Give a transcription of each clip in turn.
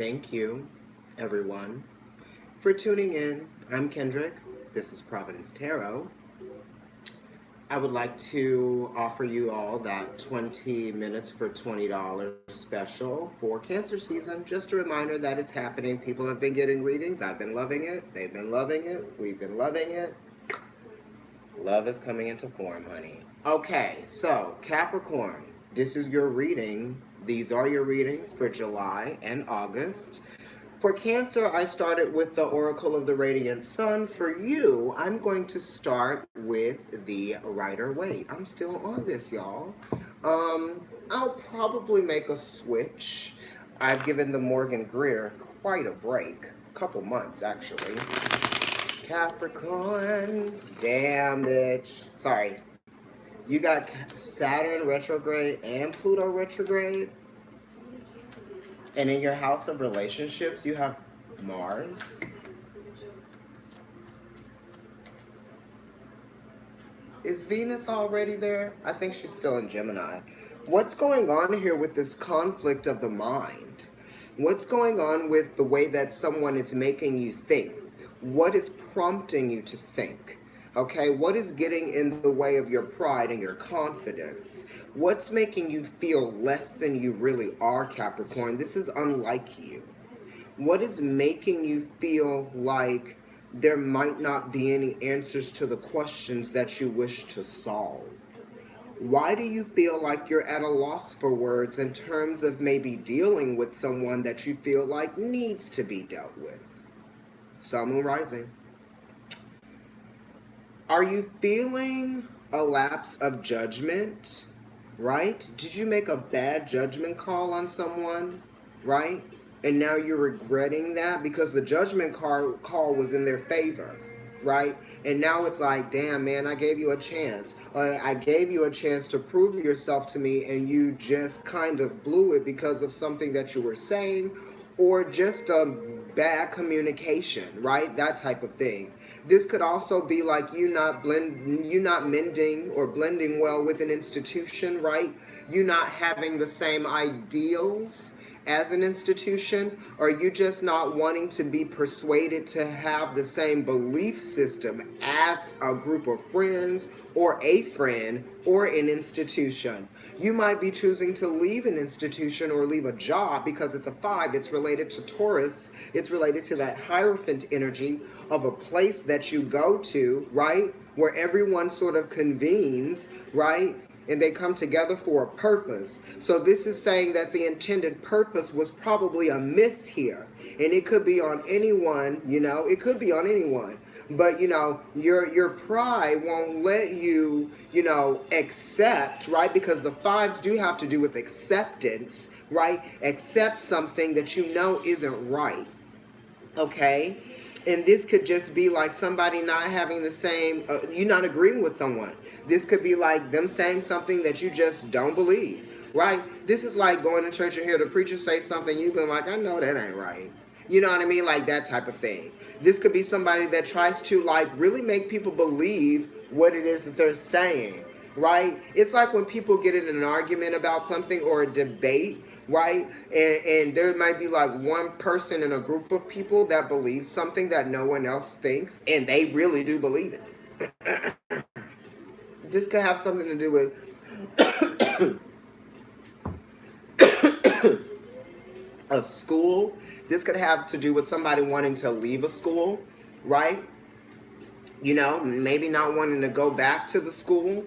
Thank you, everyone, for tuning in. I'm Kendrick. This is Providence Tarot. I would like to offer you all that 20 minutes for $20 special for Cancer season. Just a reminder that it's happening. People have been getting readings. I've been loving it. They've been loving it. We've been loving it. Love is coming into form, honey. Okay, so Capricorn, this is your reading. These are your readings for July and August. For Cancer, I started with the Oracle of the Radiant Sun. For you, I'm going to start with the Rider-Waite. I'm still on this, y'all. I'll probably make a switch. I've given the Morgan Greer quite a break. A couple months, actually. Capricorn. Damn, bitch. Sorry. You got Saturn retrograde and Pluto retrograde. And in your house of relationships, you have Mars. Is Venus already there? I think she's still in Gemini. What's going on here with this conflict of the mind? What's going on with the way that someone is making you think? What is prompting you to think? Okay, what is getting in the way of your pride and your confidence? What's making you feel less than you really are, Capricorn? This is unlike you. What is making you feel like there might not be any answers to the questions that you wish to solve? Why do you feel like you're at a loss for words in terms of maybe dealing with someone that you feel like needs to be dealt with? Sun, Moon, Rising. Are you feeling a lapse of judgment, right? Did you make a bad judgment call on someone, right? And now you're regretting that because the judgment call was in their favor, right? And now it's like, damn, man, I gave you a chance. I gave you a chance to prove yourself to me, and you just kind of blew it because of something that you were saying, or just bad communication, right? That type of thing. This could also be like you not mending or blending well with an institution, right? You not having the same ideals as an institution, or you just not wanting to be persuaded to have the same belief system as a group of friends or a friend or an institution. You might be choosing to leave an institution or leave a job because it's a 5. It's related to Taurus. It's related to that Hierophant energy of a place that you go to, right? Where everyone sort of convenes, right? And they come together for a purpose. So this is saying that the intended purpose was probably a miss here. And it could be on anyone, it could be on anyone. But, your pride won't let you, accept, right? Because the 5s do have to do with acceptance, right? Accept something that you know isn't right, okay? And this could just be like somebody not having the same, you not agreeing with someone. This could be like them saying something that you just don't believe, right? This is like going to church and hear the preacher say something, you've been like, I know that ain't right. You know what I mean? Like that type of thing. This could be somebody that tries to like really make people believe what it is that they're saying, right? It's like when people get in an argument about something or a debate, right? And there might be like one person in a group of people that believes something that no one else thinks, and they really do believe it. This could have something to do with a school. This could have to do with somebody wanting to leave a school, right? Maybe not wanting to go back to the school,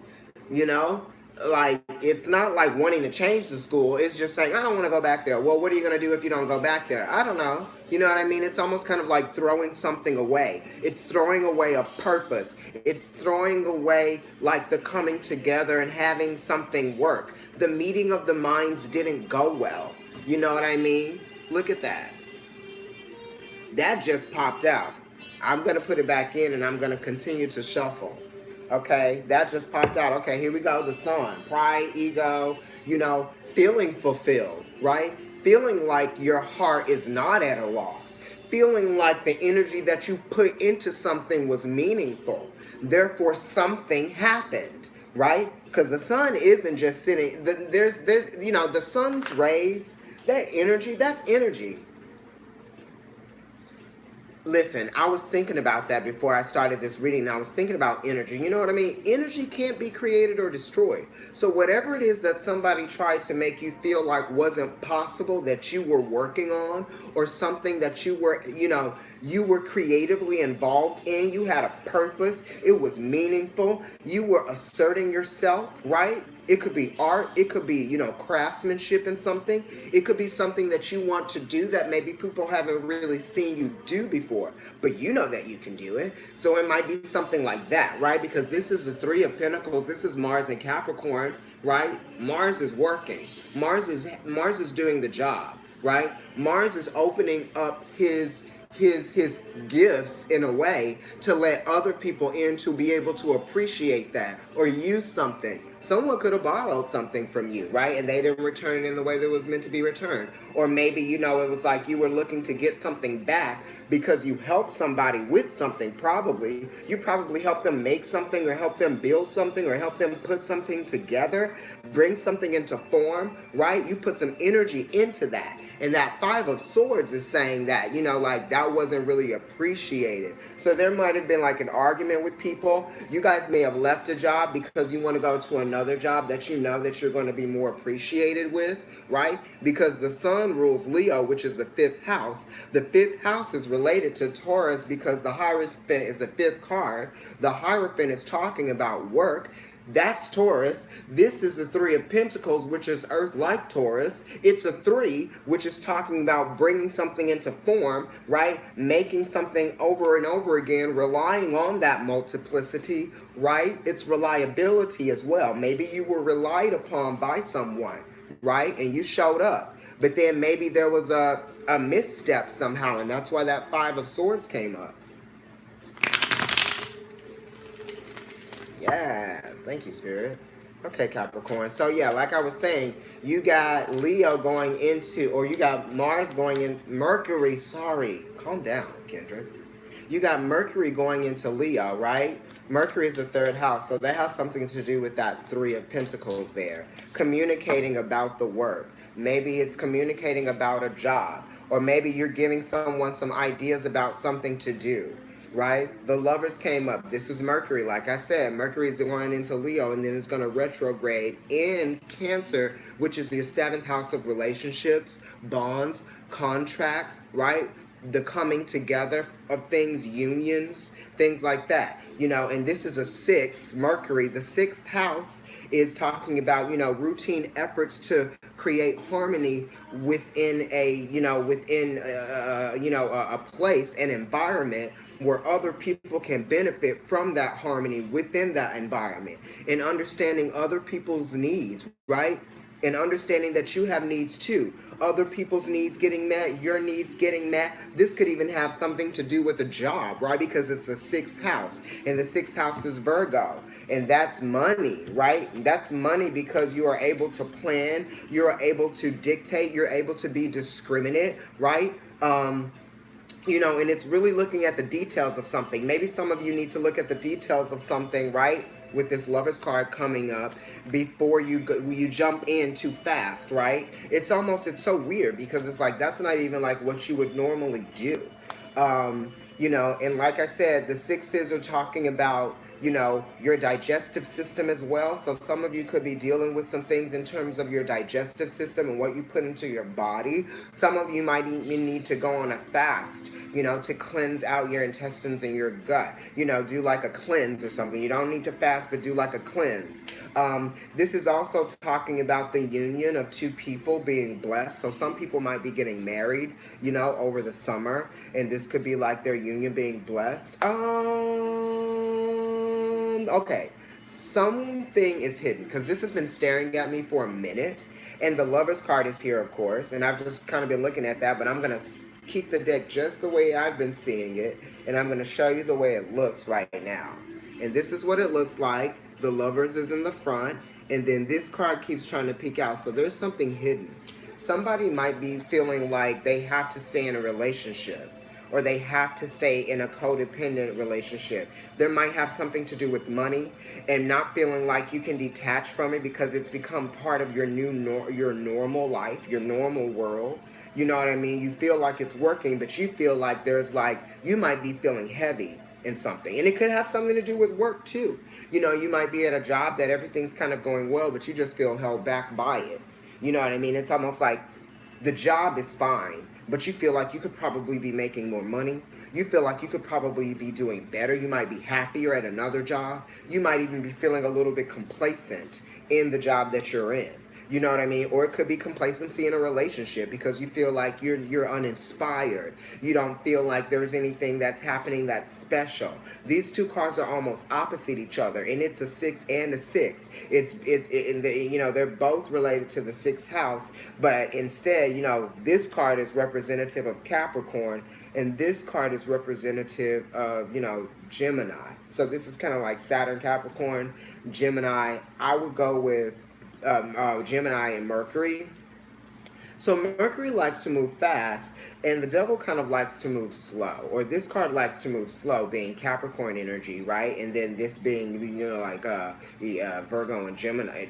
like it's not like wanting to change the school. It's just saying, I don't want to go back there. Well, what are you going to do if you don't go back there? I don't know. You know what I mean? It's almost kind of like throwing something away. It's throwing away a purpose. It's throwing away like the coming together and having something work. The meeting of the minds didn't go well. You know what I mean? Look at that. That just popped out. I'm going to put it back in and I'm going to continue to shuffle. Okay, that just popped out. Okay, here we go. The Sun, pride, ego, feeling fulfilled, right? Feeling like your heart is not at a loss. Feeling like the energy that you put into something was meaningful. Therefore, something happened, right? Because the sun isn't just sitting. There's the sun's rays, that energy, that's energy. Listen, I was thinking about that before I started this reading. And I was thinking about energy. You know what I mean? Energy can't be created or destroyed. So whatever it is that somebody tried to make you feel like wasn't possible, that you were working on, or something that you were, you were creatively involved in, you had a purpose, it was meaningful, you were asserting yourself, right? It could be art, it could be, craftsmanship in something. It could be something that you want to do that maybe people haven't really seen you do before, but you know that you can do it. So it might be something like that, right? Because this is the Three of Pentacles, this is Mars and Capricorn, right? Mars is working. Mars is doing the job, right? Mars is opening up his gifts in a way to let other people in to be able to appreciate that or use something. Someone could have borrowed something from you, right? And they didn't return it in the way that it was meant to be returned. Or maybe, it was like you were looking to get something back because you helped somebody with something, probably. You probably helped them make something or help them build something or help them put something together, bring something into form, right? You put some energy into that. And that Five of Swords is saying that, like that wasn't really appreciated. So there might have been like an argument with people. You guys may have left a job because you want to go to another job that you know that you're going to be more appreciated with, right? Because the sun rules Leo, which is the fifth house. The fifth house is related to Taurus because the Hierophant is the fifth card. The Hierophant is talking about work. That's Taurus. This is the Three of Pentacles, which is Earth like Taurus. It's a 3, which is talking about bringing something into form, right? Making something over and over again, relying on that multiplicity, right? It's reliability as well. Maybe you were relied upon by someone, right? And you showed up. But then maybe there was a misstep somehow, and that's why that Five of Swords came up. Yes, thank you, Spirit. Okay, Capricorn. So yeah, like I was saying, you got Leo going into, or you got Mars going in, Mercury, sorry. Calm down, Kendrick. You got Mercury going into Leo, right? Mercury is the third house, so that has something to do with that Three of Pentacles there. Communicating about the work. Maybe it's communicating about a job, or maybe you're giving someone some ideas about something to do. Right? The Lovers came up. This is Mercury. Like I said, Mercury is going into Leo and then it's going to retrograde in Cancer, which is the 7th house of relationships, bonds, contracts, right? The coming together of things, unions, things like that. And this is a 6, Mercury. The 6th house is talking about, routine efforts to create harmony within a place, an environment where other people can benefit from that harmony within that environment, and understanding other people's needs, right? And understanding that you have needs too. Other people's needs getting met, your needs getting met. This could even have something to do with a job, right? Because it's the 6th house, and the 6th house is Virgo, and that's money, right? That's money because you are able to plan, you're able to dictate, you're able to be discriminate, right? And it's really looking at the details of something. Maybe some of you need to look at the details of something, right? With this Lovers card coming up before you jump in too fast, right? It's so weird because it's like that's not even like what you would normally do. And like I said, the 6s are talking about your digestive system as well. So some of you could be dealing with some things in terms of your digestive system and what you put into your body. Some of you might even need to go on a fast, to cleanse out your intestines and your gut. Do like a cleanse or something. You don't need to fast, but do like a cleanse. This is also talking about the union of two people being blessed. So some people might be getting married, over the summer, and this could be like their union being blessed. Okay, something is hidden because this has been staring at me for a minute, and the Lovers card is here, of course, and I've just kind of been looking at that, but I'm going to keep the deck just the way I've been seeing it, and I'm going to show you the way it looks right now. And this is what it looks like. The Lovers is in the front, and then this card keeps trying to peek out, so there's something hidden. Somebody might be feeling like they have to stay in a relationship, or they have to stay in a codependent relationship. There might have something to do with money and not feeling like you can detach from it because it's become part of your your normal life, your normal world. You know what I mean? You feel like it's working, but you feel like there's like, you might be feeling heavy in something. And it could have something to do with work too. You know, you might be at a job that everything's kind of going well, but you just feel held back by it. You know what I mean? It's almost like the job is fine, but you feel like you could probably be making more money. You feel like you could probably be doing better. You might be happier at another job. You might even be feeling a little bit complacent in the job that you're in. You know what I mean? Or it could be complacency in a relationship because you feel like you're uninspired. You don't feel like there's anything that's happening that's special. These two cards are almost opposite each other, and it's a 6 and a 6. You know, they're both related to the 6th house, but instead, you know, this card is representative of Capricorn, and this card is representative of, you know, Gemini. So this is kind of like Saturn, Capricorn, Gemini. I would go with Gemini and Mercury. So Mercury likes to move fast, and the devil kind of likes to move slow. Or this card likes to move slow, being Capricorn energy, right? And then this being, you know, like Virgo and Gemini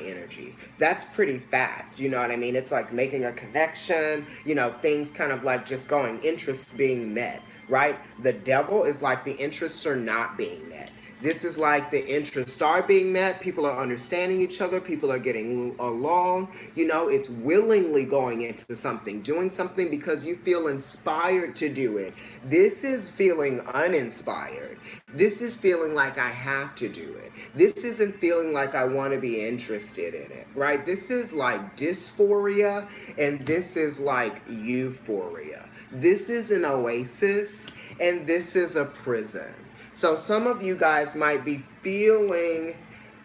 energy. That's pretty fast. You know what I mean? It's like making a connection. You know, things kind of like just going, interests being met, right? The devil is like the interests are not being met. This is like the interests are being met. People are understanding each other. People are getting along. You know, it's willingly going into something, doing something because you feel inspired to do it. This is feeling uninspired. This is feeling like I have to do it. This isn't feeling like I want to be interested in it, right? This is like dysphoria, and this is like euphoria. This is an oasis, and this is a prison. So some of you guys might be feeling,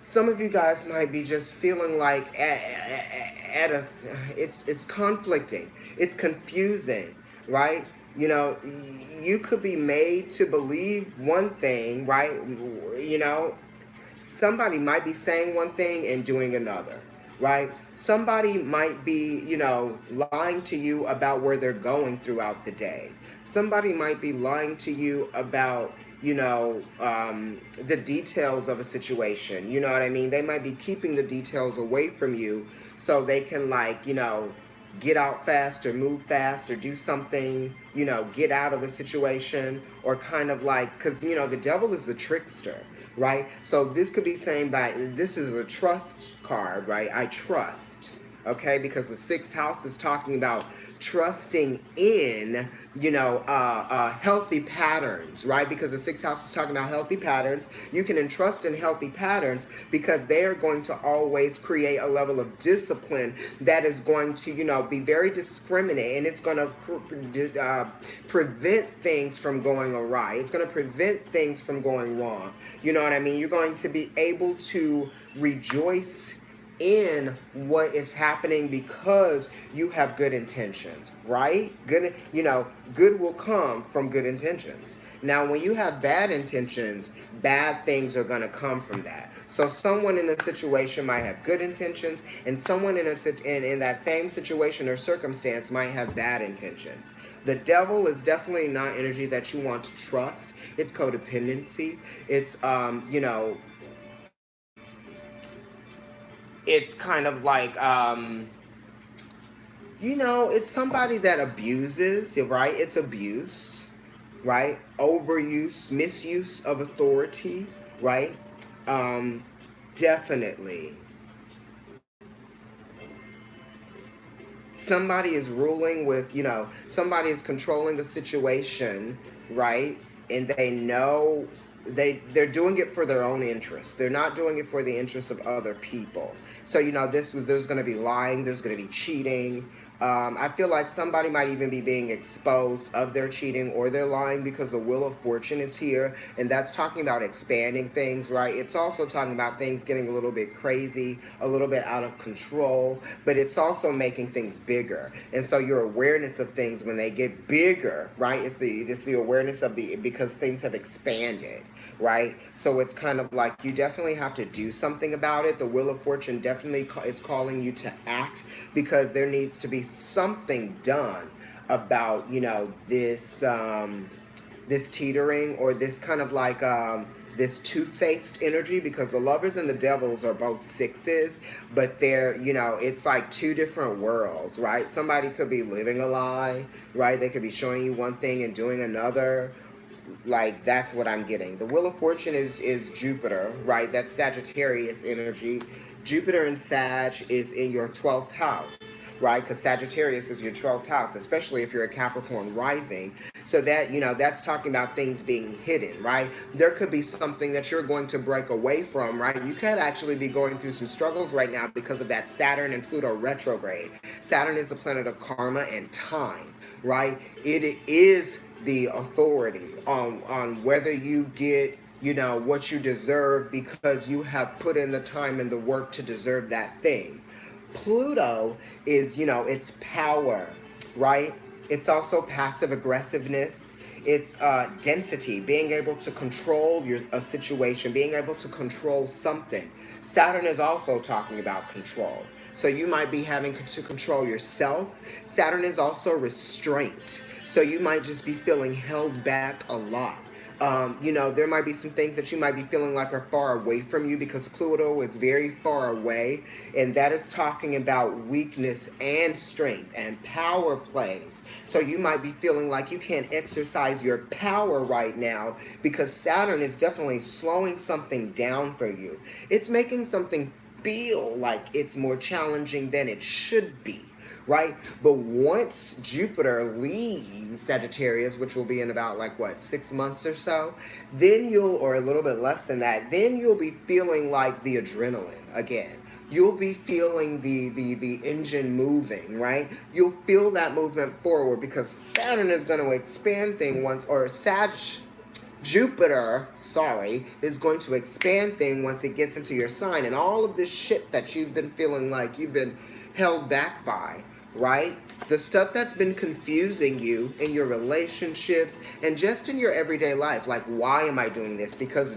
some of you guys might be just feeling like it's conflicting, it's confusing, right? You know, you could be made to believe one thing, right? You know, somebody might be saying one thing and doing another, right? Somebody might be, you know, lying to you about where they're going throughout the day. Somebody might be lying to you about, you know, the details of a situation. You know what I mean? They might be keeping the details away from you so they can, like, you know, get out fast or move fast or do something, you know, get out of a situation, or kind of like, because, you know, the devil is the trickster, right? So this could be saying by, this is a trust card, right? I trust, okay? Because the 6th house is talking about trusting in, you know, healthy patterns, right? Because the 6th house is talking about healthy patterns. You can entrust in healthy patterns because they are going to always create a level of discipline that is going to, you know, be very discriminate, and it's going to prevent things from going awry. It's going to prevent things from going wrong. You know what I mean? You're going to be able to rejoice in what is happening because you have good intentions, right? Good, you know, good will come from good intentions. Now, when you have bad intentions, bad things are going to come from that. So someone in a situation might have good intentions, and someone in that same situation or circumstance might have bad intentions. The devil is definitely not energy that you want to trust. It's codependency. It's, you know, it's kind of like, you know, it's somebody that abuses, right? It's abuse, right? Overuse, misuse of authority, right? Definitely. Somebody is ruling with, you know, somebody is controlling the situation, right? And they know they're doing it for their own interest. They're not doing it for the interest of other people. So, you know, there's going to be lying, there's going to be cheating. I feel like somebody might even be being exposed of their cheating or their lying because the Wheel of Fortune is here, and that's talking about expanding things, right? It's also talking about things getting a little bit crazy, a little bit out of control, but it's also making things bigger. And so your awareness of things when they get bigger, right? It's the awareness of because things have expanded, right? So it's kind of like you definitely have to do something about it. The Wheel of Fortune definitely is calling you to act because there needs to be something done about, you know, this this teetering, or this kind of like this two-faced energy, because the lovers and the devils are both sixes, but they're, it's like two different worlds, right? Somebody could be living a lie, right? They could be showing you one thing and doing another. Like, that's what I'm getting. The Wheel of Fortune is Jupiter, right? That's Sagittarius energy. Jupiter in Sag is in your 12th house, right? Because Sagittarius is your 12th house, especially if you're a Capricorn rising. So that, that's talking about things being hidden, right? There could be something that you're going to break away from, right? You could actually be going through some struggles right now because of that Saturn and Pluto retrograde. Saturn is the planet of karma and time, right? It is the authority on whether you get what you deserve, because you have put in the time and the work to deserve that thing. Pluto is, it's power, right? It's also passive aggressiveness. It's density, being able to control a situation, being able to control something. Saturn is also talking about control. So you might be having to control yourself. Saturn is also restraint. So you might just be feeling held back a lot. There might be some things that you might be feeling like are far away from you, because Pluto is very far away, and that is talking about weakness and strength and power plays. So you might be feeling like you can't exercise your power right now because Saturn is definitely slowing something down for you. It's making something feel like it's more challenging than it should be. Right? But once Jupiter leaves Sagittarius, which will be in about 6 months or so, then or a little bit less than that, then you'll be feeling like the adrenaline again. You'll be feeling the engine moving, right? You'll feel that movement forward, because Saturn is going to expand things Jupiter, is going to expand things once it gets into your sign, and all of this shit that you've been feeling like you've been held back by, right? The stuff that's been confusing you in your relationships and just in your everyday life. Like, why am I doing this? Because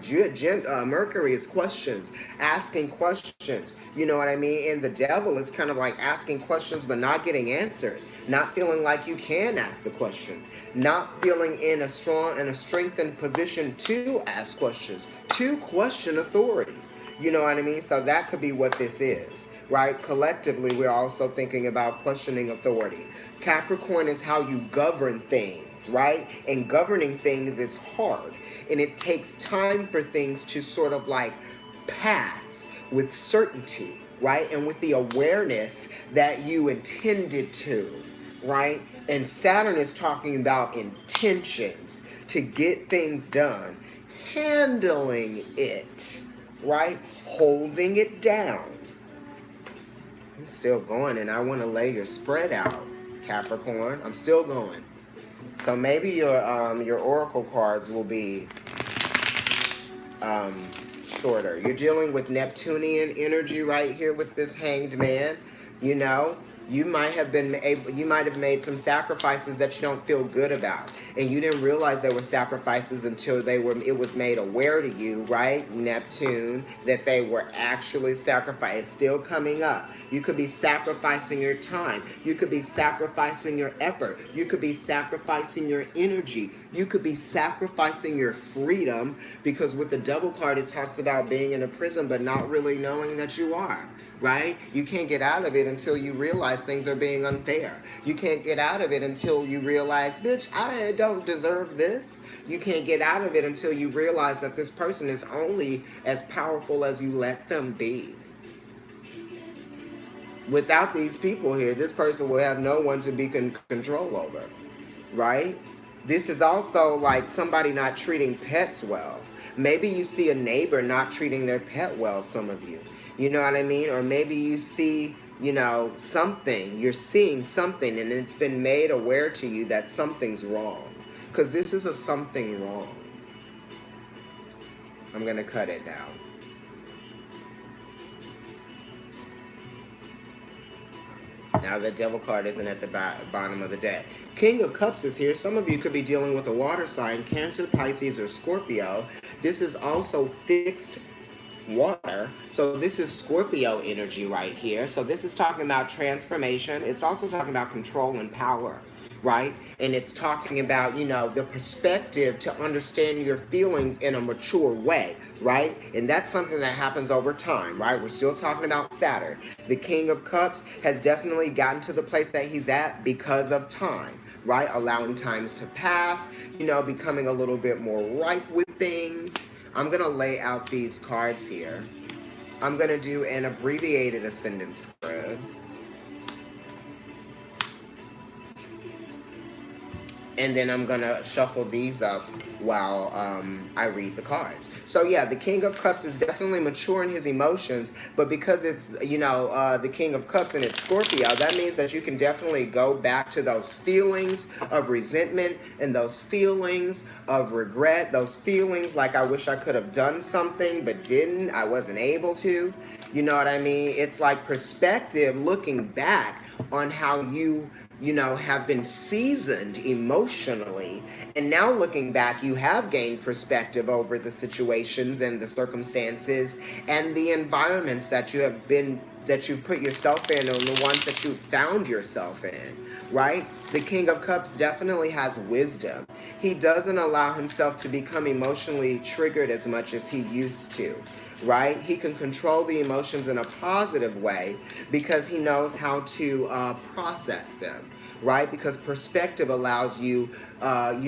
Mercury is questions, asking questions. You know what I mean? And the devil is kind of like asking questions but not getting answers. Not feeling like you can ask the questions. Not feeling in a strong and a strengthened position to ask questions. To question authority. You know what I mean? So that could be what this is. Right? Collectively, we're also thinking about questioning authority. Capricorn is how you govern things, right? And governing things is hard. And it takes time for things to sort of pass with certainty, right? And with the awareness that you intended to, right? And Saturn is talking about intentions to get things done, handling it, right? Holding it down. I'm still going, and I want to lay your spread out, Capricorn. I'm still going. So maybe your oracle cards will be shorter. You're dealing with Neptunian energy right here with this Hanged Man. You might have made some sacrifices that you don't feel good about, and you didn't realize there were sacrifices until it was made aware to you, right, Neptune, that they were actually sacrificed. It's still coming up. You could be sacrificing your time. You could be sacrificing your effort. You could be sacrificing your energy. You could be sacrificing your freedom, because with the Devil card, it talks about being in a prison but not really knowing that you are. Right? You can't get out of it until you realize things are being unfair. You can't get out of it until you realize, bitch, I don't deserve this. You can't get out of it until you realize that this person is only as powerful as you let them be. Without these people here, this person will have no one to be control over. Right? This is also like somebody not treating pets well. Maybe you see a neighbor not treating their pet well, some of you. You know what I mean? Or maybe you see, something. You're seeing something, and it's been made aware to you that something's wrong. Because this is a something wrong. I'm going to cut it down. Now the Devil card isn't at the bottom of the deck. King of Cups is here. Some of you could be dealing with a water sign, Cancer, Pisces, or Scorpio. This is also fixed water. So this is Scorpio energy right here. So this is talking about transformation. It's also talking about control and power. right? And it's talking about, the perspective to understand your feelings in a mature way, right? And that's something that happens over time, right? We're still talking about Saturn. The King of Cups has definitely gotten to the place that he's at because of time, right? Allowing times to pass, becoming a little bit more ripe with things. I'm going to lay out these cards here. I'm going to do an abbreviated ascendant spread. And then I'm going to shuffle these up while I read the cards. So yeah, the King of Cups is definitely mature in his emotions, but because it's, the King of Cups and it's Scorpio, that means that you can definitely go back to those feelings of resentment and those feelings of regret, those feelings like I wish I could have done something but didn't, I wasn't able to. You know what I mean? It's like perspective, looking back on how you have been seasoned emotionally. And now looking back, you have gained perspective over the situations and the circumstances and the environments that you put yourself in, or the ones that you found yourself in, right? The King of Cups definitely has wisdom. He doesn't allow himself to become emotionally triggered as much as he used to, right? He can control the emotions in a positive way because he knows how to process them, right? Because perspective allows you, the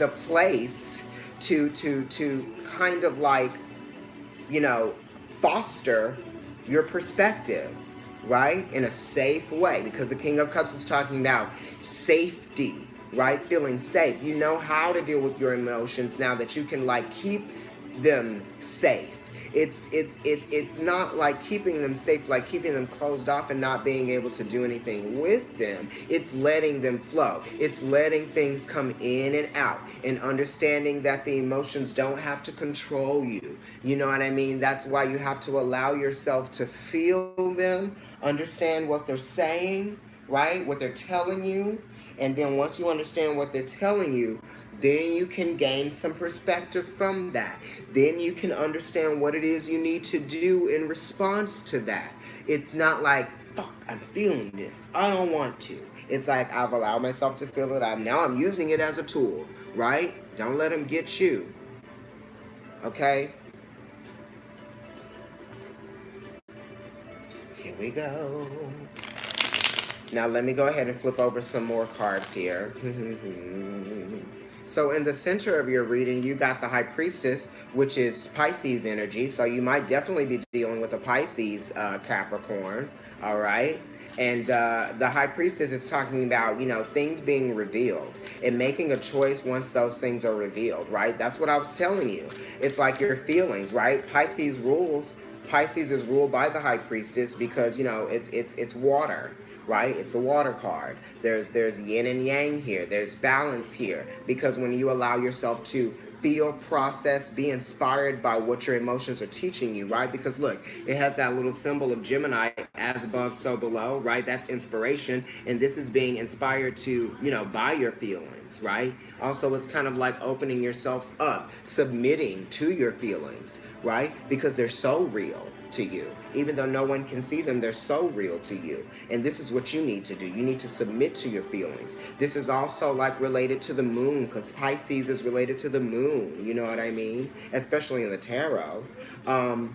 place to kind of like, foster your perspective, right? In a safe way, because the King of Cups is talking about safety, right? Feeling safe. You know how to deal with your emotions now that you can like keep them safe. It's not like keeping them safe, like keeping them closed off and not being able to do anything with them. It's letting them flow. It's letting things come in and out and understanding that the emotions don't have to control you. You know what I mean? That's why you have to allow yourself to feel them, understand what they're saying, right? What they're telling you. And then once you understand what they're telling you, then you can gain some perspective from that. Then you can understand what it is you need to do in response to that. It's not like, fuck, I'm feeling this, I don't want to. It's like, I've allowed myself to feel it. I'm using it as a tool, right? Don't let them get you. Okay? Here we go. Now let me go ahead and flip over some more cards here. So in the center of your reading, you got the High Priestess, which is Pisces energy. So you might definitely be dealing with a Pisces Capricorn, all right? And the High Priestess is talking about, things being revealed and making a choice once those things are revealed, right? That's what I was telling you. It's like your feelings, right? Pisces is ruled by the High Priestess because, it's water, right? It's the water card. There's yin and yang here. There's balance here. Because when you allow yourself to feel, process, be inspired by what your emotions are teaching you, right? Because look, it has that little symbol of Gemini, as above, so below, right? That's inspiration. And this is being inspired to, by your feelings, right? Also, it's kind of like opening yourself up, submitting to your feelings, right? Because they're so real to you. Even though no one can see them, they're so real to you. And this is what you need to do. You need to submit to your feelings. This is also like related to the moon, because Pisces is related to the moon. You know what I mean? Especially in the tarot. And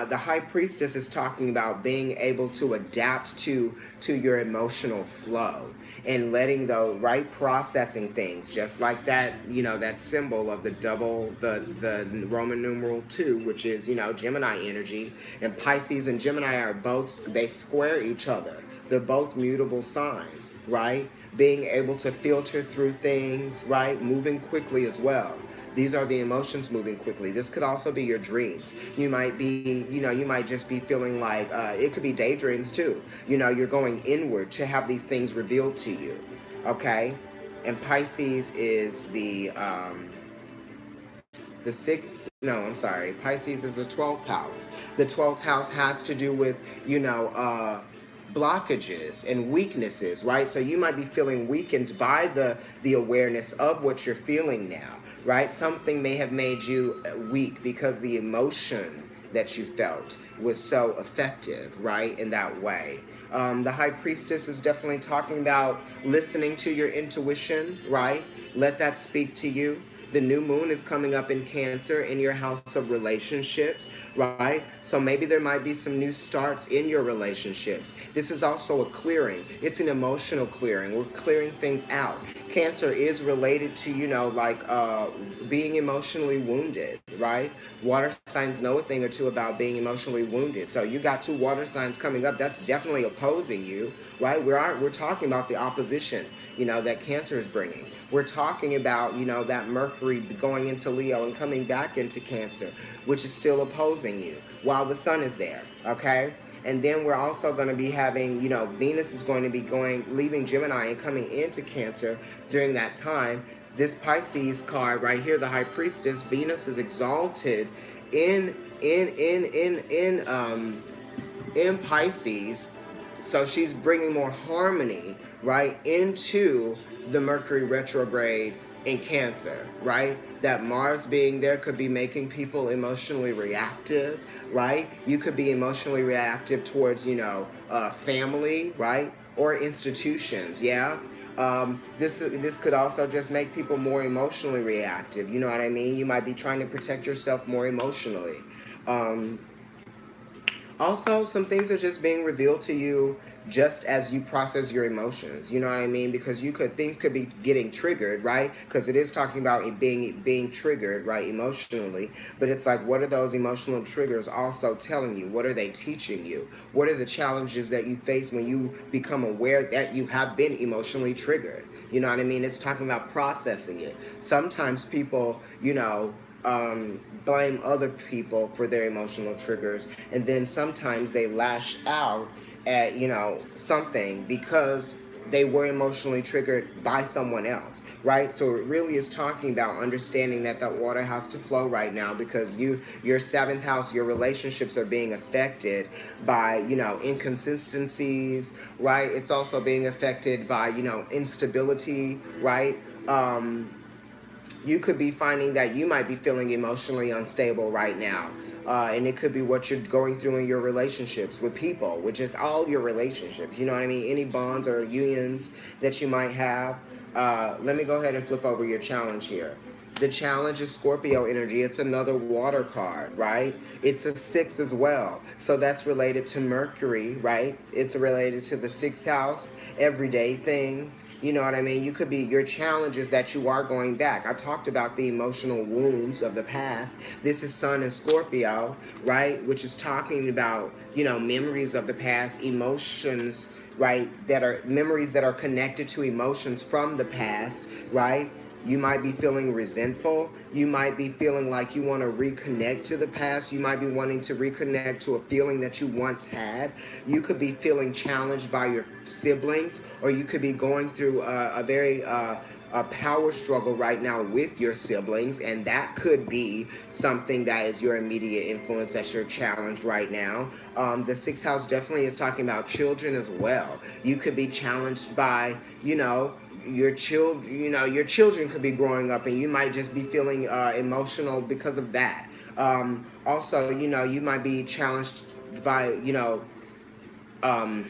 the High Priestess is talking about being able to adapt to your emotional flow and letting the right processing things, just like that, that symbol of the Roman numeral 2, which is, Gemini energy. And Pisces and Gemini are both, they square each other. They're both mutable signs, right? Being able to filter through things, right? Moving quickly as well. These are the emotions moving quickly. This could also be your dreams. You might be, you might just be feeling like, it could be daydreams too. You're going inward to have these things revealed to you, okay? And Pisces is Pisces is the 12th house. The 12th house has to do with, blockages and weaknesses, right? So you might be feeling weakened by the awareness of what you're feeling now, right? Something may have made you weak because the emotion that you felt was so effective, right? In that way. The High Priestess is definitely talking about listening to your intuition, right? Let that speak to you. The new moon is coming up in Cancer in your house of relationships, right? So maybe there might be some new starts in your relationships. This is also a clearing. It's an emotional clearing. We're clearing things out. Cancer is related to, like being emotionally wounded, right? Water signs know a thing or two about being emotionally wounded. So you got two water signs coming up. That's definitely opposing you, right? We're talking about the opposition, that Cancer is bringing. We're talking about, that Mercury going into Leo and coming back into Cancer, which is still opposing you while the sun is there, okay? And then we're also going to be having, Venus is going to be leaving Gemini and coming into Cancer during that time. This Pisces card right here, the High Priestess, Venus is exalted in in in in in um in Pisces, so she's bringing more harmony, right, into the Mercury retrograde in Cancer, right? That Mars being there could be making people emotionally reactive, right? You could be emotionally reactive towards, family, right? Or institutions, yeah? This could also just make people more emotionally reactive. You know what I mean? You might be trying to protect yourself more emotionally. Um, Also, some things are just being revealed to you just as you process your emotions. You know what I mean? Because things could be getting triggered, right? Because it is talking about it being triggered, right, emotionally. But it's like, what are those emotional triggers also telling you? What are they teaching you? What are the challenges that you face when you become aware that you have been emotionally triggered? You know what I mean? It's talking about processing it. Sometimes people, blame other people for their emotional triggers, and then sometimes they lash out at, something because they were emotionally triggered by someone else, right? So it really is talking about understanding that that water has to flow right now, because your seventh house, your relationships are being affected by, inconsistencies, right? It's also being affected by, instability, right? You could be finding that you might be feeling emotionally unstable right now. And it could be what you're going through in your relationships with people, which is all your relationships. You know what I mean? Any bonds or unions that you might have. Let me go ahead and flip over your challenge here. The challenge is Scorpio energy. It's another water card, right? It's a 6 as well. So that's related to Mercury, right? It's related to the 6th house, everyday things. You know what I mean? You could be, your challenge is that you are going back. I talked about the emotional wounds of the past. This is Sun and Scorpio, right? Which is talking about, memories of the past, emotions, right? That are memories that are connected to emotions from the past, right? You might be feeling resentful. You might be feeling like you want to reconnect to the past. You might be wanting to reconnect to a feeling that you once had. You could be feeling challenged by your siblings, or you could be going through a very a power struggle right now with your siblings, and that could be something that is your immediate influence, that's your challenge right now. The 6th house definitely is talking about children as well. You could be challenged by, your children could be growing up, and you might just be feeling emotional because of that. Also, you might be challenged by, um,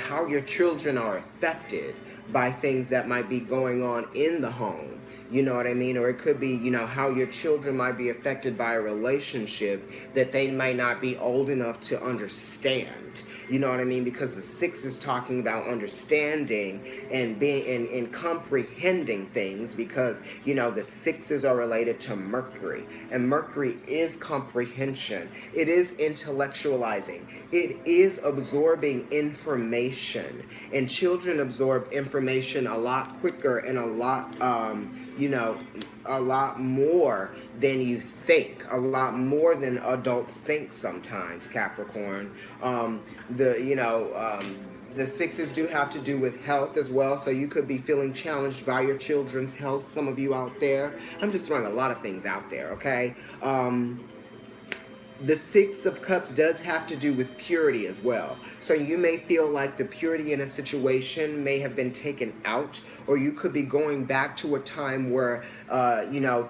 how your children are affected by things that might be going on in the home. You know what I mean? Or it could be, how your children might be affected by a relationship that they might not be old enough to understand. You know what I mean? Because the 6 is talking about understanding and being and comprehending things, because, the 6s are related to Mercury. And Mercury is comprehension. It is intellectualizing. It is absorbing information. And children absorb information a lot quicker and a lot, a lot more than you think, a lot more than adults think sometimes, Capricorn. The 6s do have to do with health as well, so you could be feeling challenged by your children's health, some of you out there. I'm just throwing a lot of things out there, okay? The Six of Cups does have to do with purity as well. So you may feel like the purity in a situation may have been taken out, or you could be going back to a time where,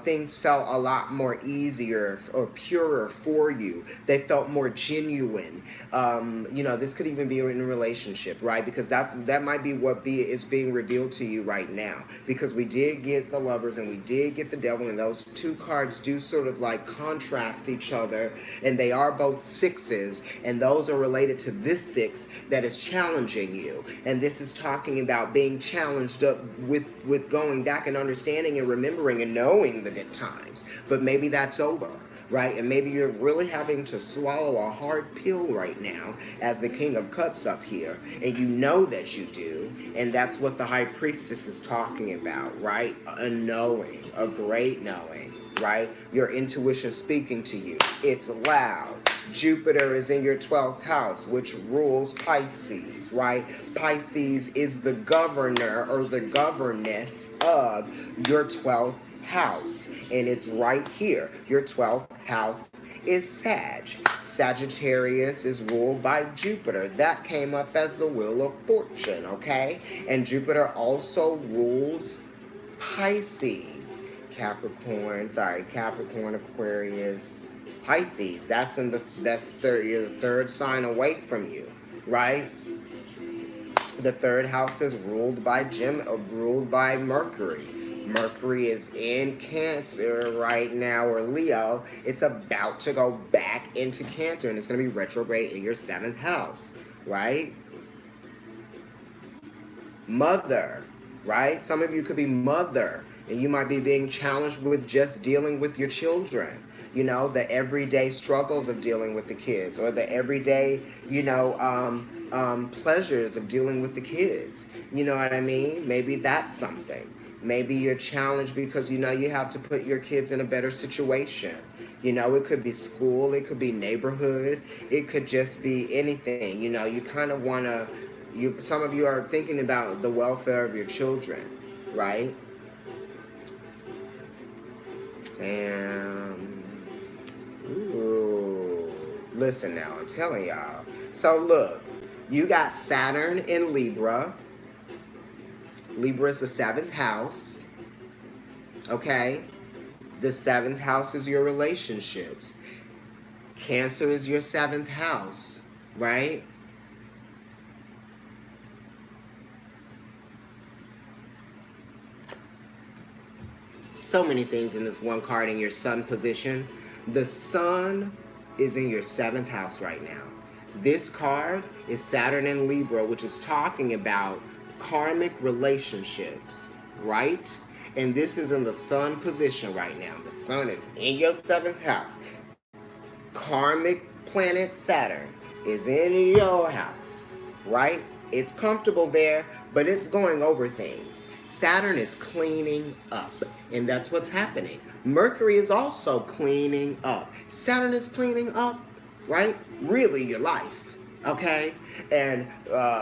things felt a lot more easier or purer for you. They felt more genuine. This could even be in a relationship, right? Because that might be what is being revealed to you right now. Because we did get the Lovers and we did get the Devil, and those two cards do sort of like contrast each other, and they are both sixes, and those are related to this six that is challenging you. And this is talking about being challenged up with going back and understanding and remembering and knowing the good times. But maybe that's over, right? And maybe you're really having to swallow a hard pill right now as the King of Cups up here, and you know that you do. And that's what the High Priestess is talking about, right? A knowing, a great knowing, right? Your intuition speaking to you. It's loud. Jupiter is in your 12th house, which rules Pisces, right? Pisces is the governor or the governess of your 12th house, and it's right here. Your 12th house is Sag. Sagittarius is ruled by Jupiter. That came up as the Wheel of Fortune, okay? And Jupiter also rules Pisces. Capricorn, Aquarius, Pisces. That's the third sign away from you, right? The third house is ruled by Mercury. Mercury is in Cancer right now, or Leo. It's about to go back into Cancer, and it's going to be retrograde in your 7th house, right? Mother, right? Some of you could be mother, and you might be being challenged with just dealing with your children. The everyday struggles of dealing with the kids, or the everyday, pleasures of dealing with the kids. You know what I mean? Maybe that's something. Maybe you're challenged because, you have to put your kids in a better situation. It could be school, it could be neighborhood, it could just be anything. You kind of want to, some of you are thinking about the welfare of your children, right? And listen now, I'm telling y'all. So look, you got Saturn in Libra. Libra is the 7th house. Okay? The 7th house is your relationships. Cancer is your 7th house, right? So many things in this one card in your Sun position. The Sun is in your 7th house right now. This card is Saturn in Libra, which is talking about karmic relationships, right? And this is in the Sun position right now. The Sun is in your 7th house. Karmic planet Saturn is in your house, right? It's comfortable there, but it's going over things. Saturn is cleaning up, and that's what's happening. Mercury is also cleaning up. Saturn is cleaning up, right? Really, your life, okay? And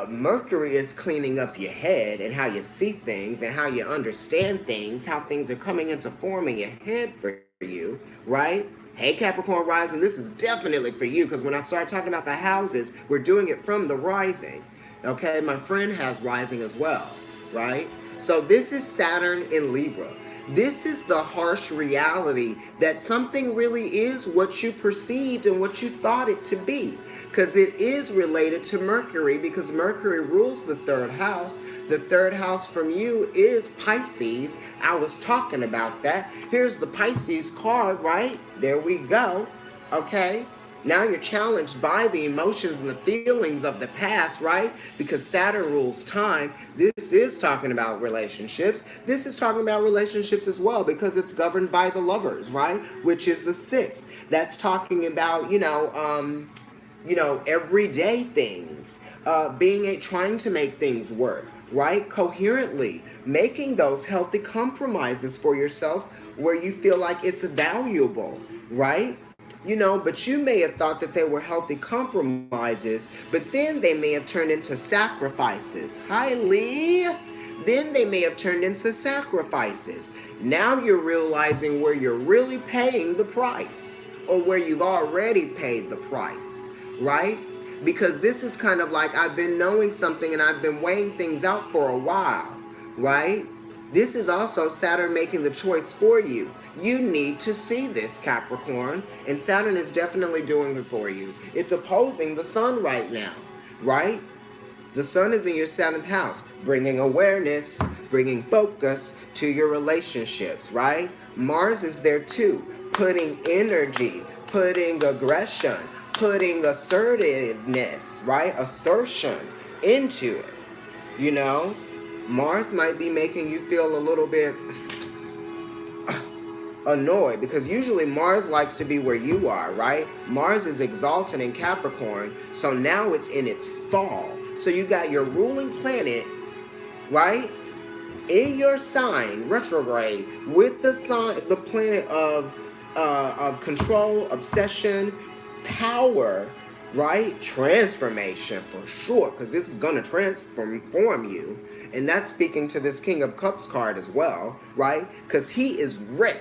Mercury is cleaning up your head and how you see things and how you understand things, how things are coming into form in your head for you, right? Hey, Capricorn rising, this is definitely for you, because when I start talking about the houses, we're doing it from the rising, okay? My friend has rising as well, right? So this is Saturn in Libra. This is the harsh reality that something really is what you perceived and what you thought it to be. Because it is related to Mercury, because Mercury rules the 3rd house. The 3rd house from you is Pisces. I was talking about that. Here's the Pisces card, right? There we go. Okay? Now you're challenged by the emotions and the feelings of the past, right? Because Saturn rules time. This is talking about relationships. This is talking about relationships as well, because it's governed by the Lovers, right? Which is the 6. That's talking about, everyday things, trying to make things work, right? Coherently, making those healthy compromises for yourself where you feel like it's valuable, right? But you may have thought that they were healthy compromises, but then they may have turned into sacrifices. Hi, Lee. Then they may have turned into sacrifices. Now you're realizing where you're really paying the price, or where you've already paid the price, right? Because this is kind of like I've been knowing something and I've been weighing things out for a while, right? This is also Saturn making the choice for you. You need to see this, Capricorn, and Saturn is definitely doing it for you. It's opposing the sun right now, right? The sun is in your 7th house, bringing awareness, bringing focus to your relationships, right? Mars is there too, putting energy, putting aggression, putting assertiveness, right? Assertion into it, you know? Mars might be making you feel a little bit annoyed, because usually Mars likes to be where you are, right? Mars is exalted in Capricorn, so now it's in its fall. So you got your ruling planet, right, in your sign, retrograde, with the planet of control, obsession, power, right? Transformation for sure, because this is going to transform you. And that's speaking to this King of Cups card as well, right? Because he is ready.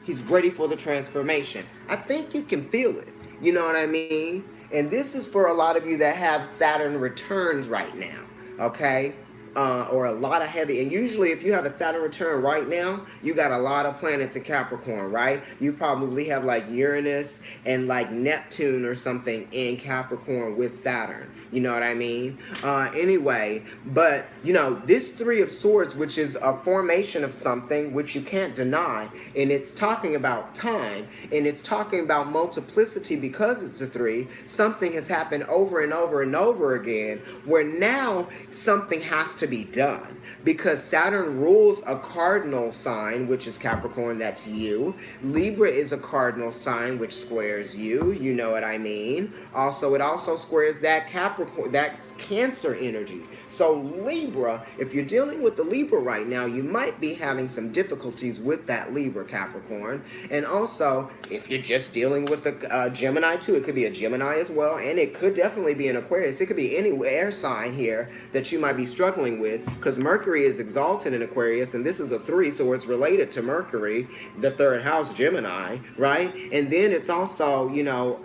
He's ready for the transformation. I think you can feel it. You know what I mean? And this is for a lot of you that have Saturn returns right now, okay? Or a lot of heavy. And usually if you have a Saturn return right now, you got a lot of planets in Capricorn, right? You probably have like Uranus and like Neptune or something in Capricorn with Saturn. You know what I mean? Anyway, but you know, this 3 of Swords, which is a formation of something which you can't deny, and it's talking about time, and it's talking about multiplicity because it's a 3. Something has happened over and over and over again, where now something has to be done, because Saturn rules a cardinal sign, which is Capricorn, that's you. Libra is a cardinal sign, which squares you, you know what I mean? Also, it also squares that Capricorn, that's Cancer energy. So Libra, if you're dealing with the Libra right now, you might be having some difficulties with that Libra, Capricorn. And also, if you're just dealing with the Gemini too, it could be a Gemini as well, and it could definitely be an Aquarius. It could be any air sign here that you might be struggling with, because Mercury is exalted in Aquarius, and this is a 3, so it's related to Mercury, the 3rd house, Gemini, right? And then it's also, you know,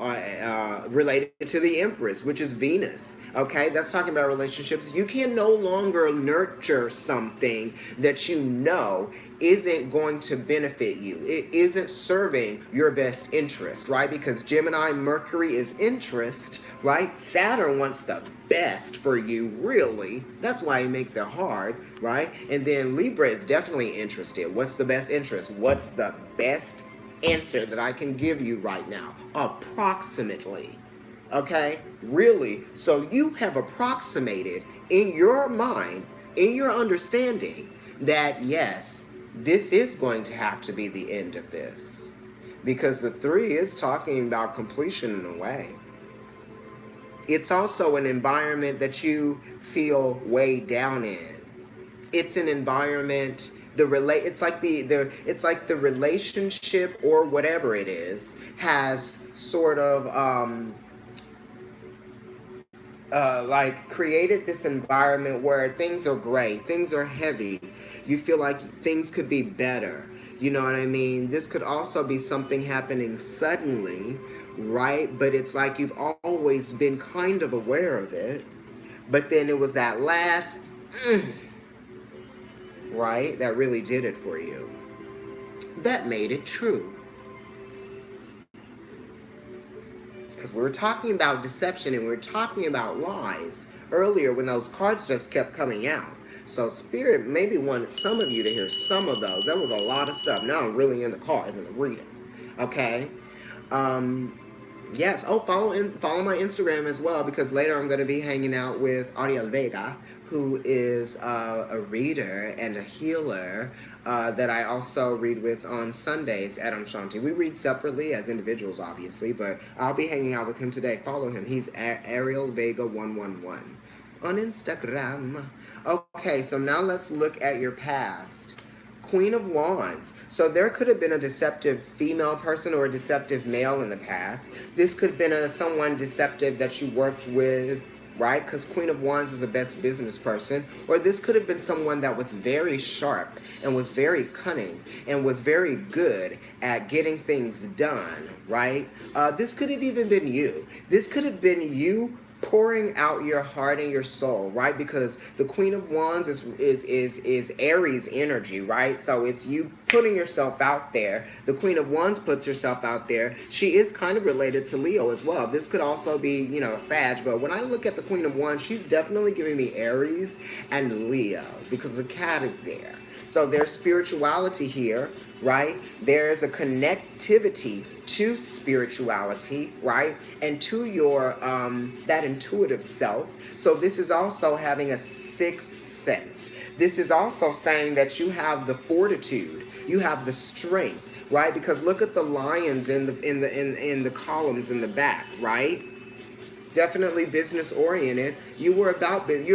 related to the Empress, which is Venus. Okay, that's talking about relationships. You can no longer nurture something that you know isn't going to benefit you. It isn't serving your best interest, right? Because Gemini, Mercury is interest, right? Saturn wants the best for you, really. That's why he makes it hard, right? And then Libra is definitely interested. What's the best interest? What's the best answer that I can give you right now? Approximately. Okay, really. So you have approximated in your mind, in your understanding, that yes, this is going to have to be the end of this, because the 3 is talking about completion in a way. It's also an environment that you feel weighed down in. It's an environment, it's like the relationship or whatever it is has sort of like created this environment where things are gray, things are heavy. You feel like things could be better. You know what I mean? This could also be something happening suddenly, right? But it's like you've always been kind of aware of it. But then it was that last, right? That really did it for you. That made it true. Because we were talking about deception and we were talking about lies earlier when those cards just kept coming out. So Spirit maybe wanted some of you to hear some of those. That was a lot of stuff. Now I'm really in the cards and the reading. Okay? Yes. Oh, follow my Instagram as well, because later I'm going to be hanging out with Ariel Vega, who is a reader and a healer that I also read with on Sundays at Shanti. We read separately as individuals, obviously, but I'll be hanging out with him today. Follow him. He's Ariel Vega 111 on Instagram. Okay, so now let's look at your past. Queen of Wands. So there could have been a deceptive female person or a deceptive male in the past. This could have been someone deceptive that you worked with right? Because Queen of Wands is the best business person. Or this could have been someone that was very sharp and was very cunning and was very good at getting things done, right? This could have even been you. This could have been you pouring out your heart and your soul, right? Because the Queen of Wands is Aries energy, right? So it's you putting yourself out there. The Queen of Wands puts herself out there. She is kind of related to Leo as well. This could also be, Sag, but when I look at the Queen of Wands, she's definitely giving me Aries and Leo because the cat is there. So there's spirituality here, right? There's a connectivity to spirituality, right? And to your, that intuitive self. So this is also having a sixth sense. This is also saying that you have the fortitude, you have the strength, right? Because look at the lions in the columns in the back, right? Definitely business oriented. You're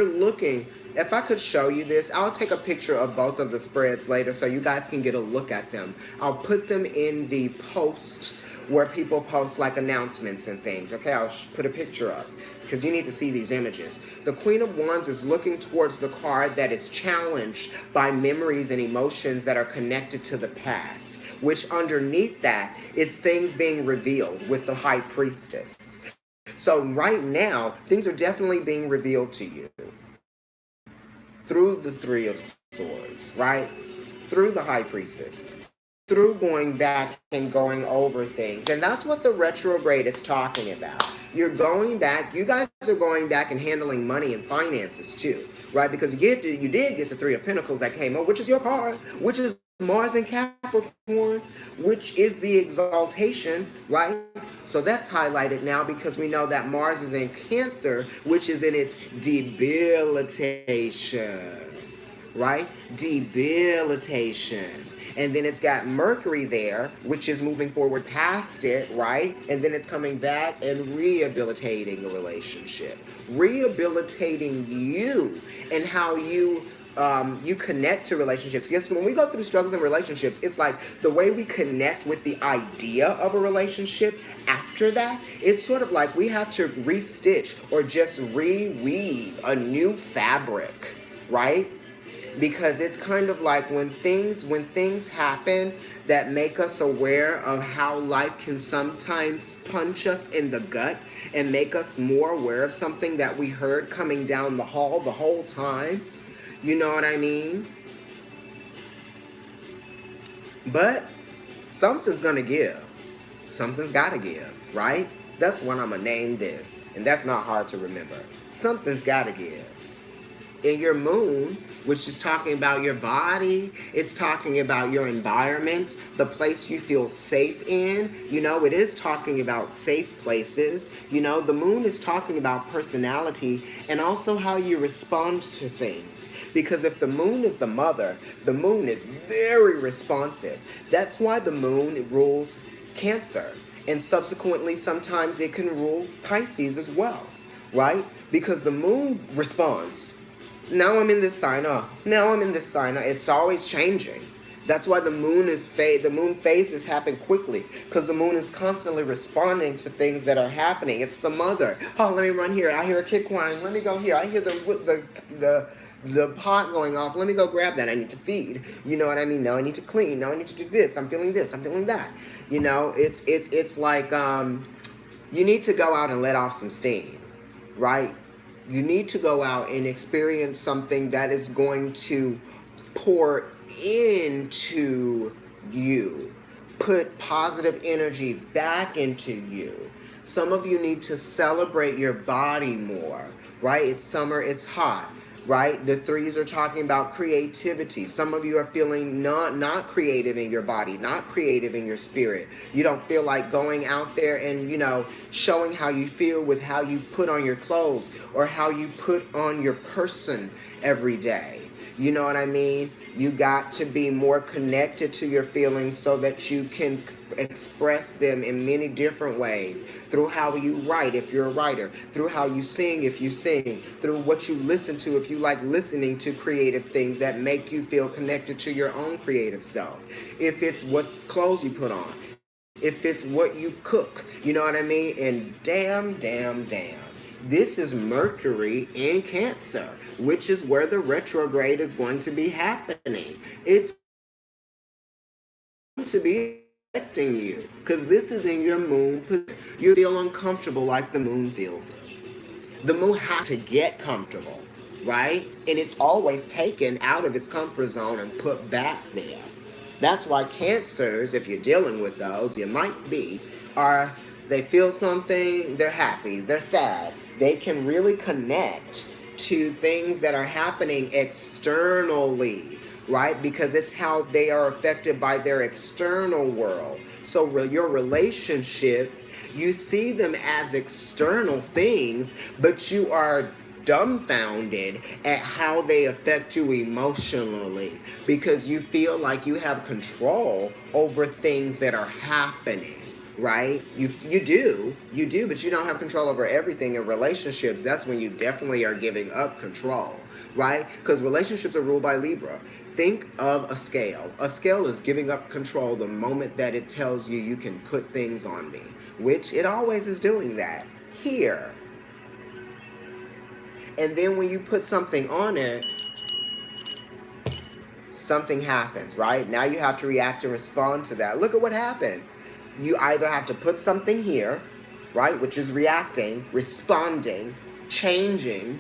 looking. If I could show you this, I'll take a picture of both of the spreads later so you guys can get a look at them. I'll put them in the post where people post like announcements and things. Okay, I'll put a picture up because you need to see these images. The Queen of Wands is looking towards the card that is challenged by memories and emotions that are connected to the past, which underneath that is things being revealed with the High Priestess. So right now, things are definitely being revealed to you through the Three of Swords, right? Through the High Priestess, through going back and going over things. And that's what the retrograde is talking about. You're going back, you guys are going back and handling money and finances too, right? Because you did get the Three of Pentacles that came up, which is your card, which is Mars and Capricorn, which is the exaltation, right? So that's highlighted now because we know that Mars is in Cancer, which is in its debilitation, right? Debilitation. And then it's got Mercury there, which is moving forward past it, right? And then it's coming back and rehabilitating a relationship. Rehabilitating you and how you connect to relationships. Because when we go through struggles in relationships, it's like the way we connect with the idea of a relationship after that, it's sort of like we have to restitch or just reweave a new fabric, right? Because it's kind of like when things happen that make us aware of how life can sometimes punch us in the gut and make us more aware of something that we heard coming down the hall the whole time. You know what I mean? But something's gonna give. Something's gotta give, right? That's what I'm gonna name this. And that's not hard to remember. Something's gotta give. In your moon, which is talking about your body, it's talking about your environment, the place you feel safe in. It is talking about safe places. The moon is talking about personality and also how you respond to things. Because if the moon is the mother, the moon is very responsive. That's why the moon rules Cancer. And subsequently, sometimes it can rule Pisces as well, right? Because the moon responds. Now I'm in this sign. Now I'm in this sign. It's always changing. That's why the moon phases happen quickly, because the moon is constantly responding to things that are happening. It's the mother. Oh, let me run here. I hear a kid crying. Let me go here. I hear the pot going off. Let me go grab that. I need to feed. You know what I mean? No, I need to clean. No, I need to do this. I'm feeling this. I'm feeling that. It's like you need to go out and let off some steam, right? You need to go out and experience something that is going to pour into you, put positive energy back into you. Some of you need to celebrate your body more, right? It's summer, it's hot, right? The threes are talking about creativity. Some of you are feeling not creative in your body, not creative in your spirit. You don't feel like going out there and, showing how you feel with how you put on your clothes or how you put on your person every day. You know what I mean? You got to be more connected to your feelings so that you can express them in many different ways. Through how you write, if you're a writer. Through how you sing, if you sing. Through what you listen to, if you like listening to creative things that make you feel connected to your own creative self. If it's what clothes you put on. If it's what you cook. You know what I mean? And damn. This is Mercury in Cancer, which is where the retrograde is going to be happening. It's going to be affecting you because this is in your moon position. You feel uncomfortable like the moon feels. The moon has to get comfortable, right? And it's always taken out of its comfort zone and put back there. That's why Cancers, if you're dealing with those, you might be, are they feel something, they're happy, they're sad. They can really connect to things that are happening externally, right? Because it's how they are affected by their external world. So your relationships, you see them as external things, but you are dumbfounded at how they affect you emotionally because you feel like you have control over things that are happening, right? You do, but you don't have control over everything in relationships. That's when you definitely are giving up control, right? Because relationships are ruled by Libra. Think of a scale. A scale is giving up control the moment that it tells you you can put things on me, which it always is doing that here. And then when you put something on it, something happens, right? Now you have to react and respond to that. Look at what happened. You either have to put something here, right, which is reacting, responding, changing.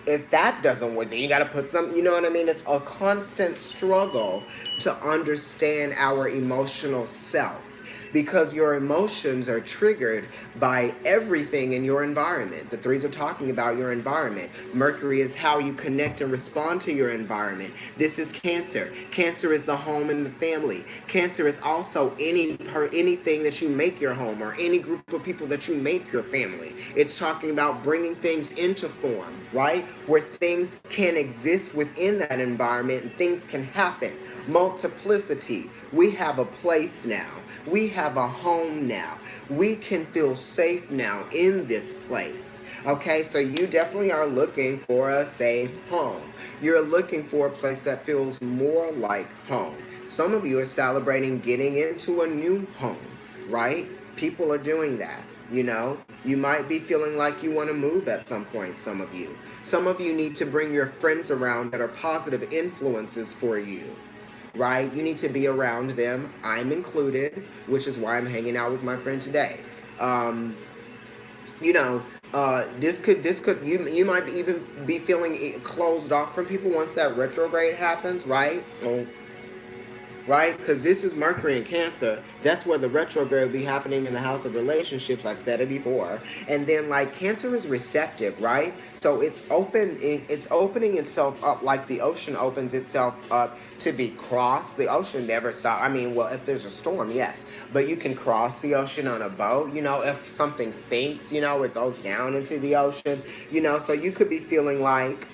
If that doesn't work, then you got to put something, you know what I mean? It's a constant struggle to understand our emotional self because your emotions are triggered by everything in your environment. The threes are talking about your environment. Mercury is how you connect and respond to your environment. This is Cancer. Cancer is the home and the family. Cancer is also anything that you make your home or any group of people that you make your family. It's talking about bringing things into form, right? Where things can exist within that environment and things can happen. Multiplicity. We have a place now. We have a home now. We can feel safe now in this place. Okay, so you definitely are looking for a safe home. You're looking for a place that feels more like home. Some of you are celebrating getting into a new home, right? People are doing that. You know, you might be feeling like you want to move at some point, some of you. Some of you need to bring your friends around that are positive influences for you. Right? You need to be around them. I'm included, which is why I'm hanging out with my friend today. This could you might even be feeling closed off from people once that retrograde happens, right? Right? Because this is Mercury in Cancer. That's where the retrograde will be happening in the house of relationships. I've said it before. And then, like, Cancer is receptive, right? So it's opening itself up like the ocean opens itself up to be crossed. The ocean never stops. I mean, well, if there's a storm, yes. But you can cross the ocean on a boat. You know, if something sinks, you know, it goes down into the ocean. You know, so you could be feeling like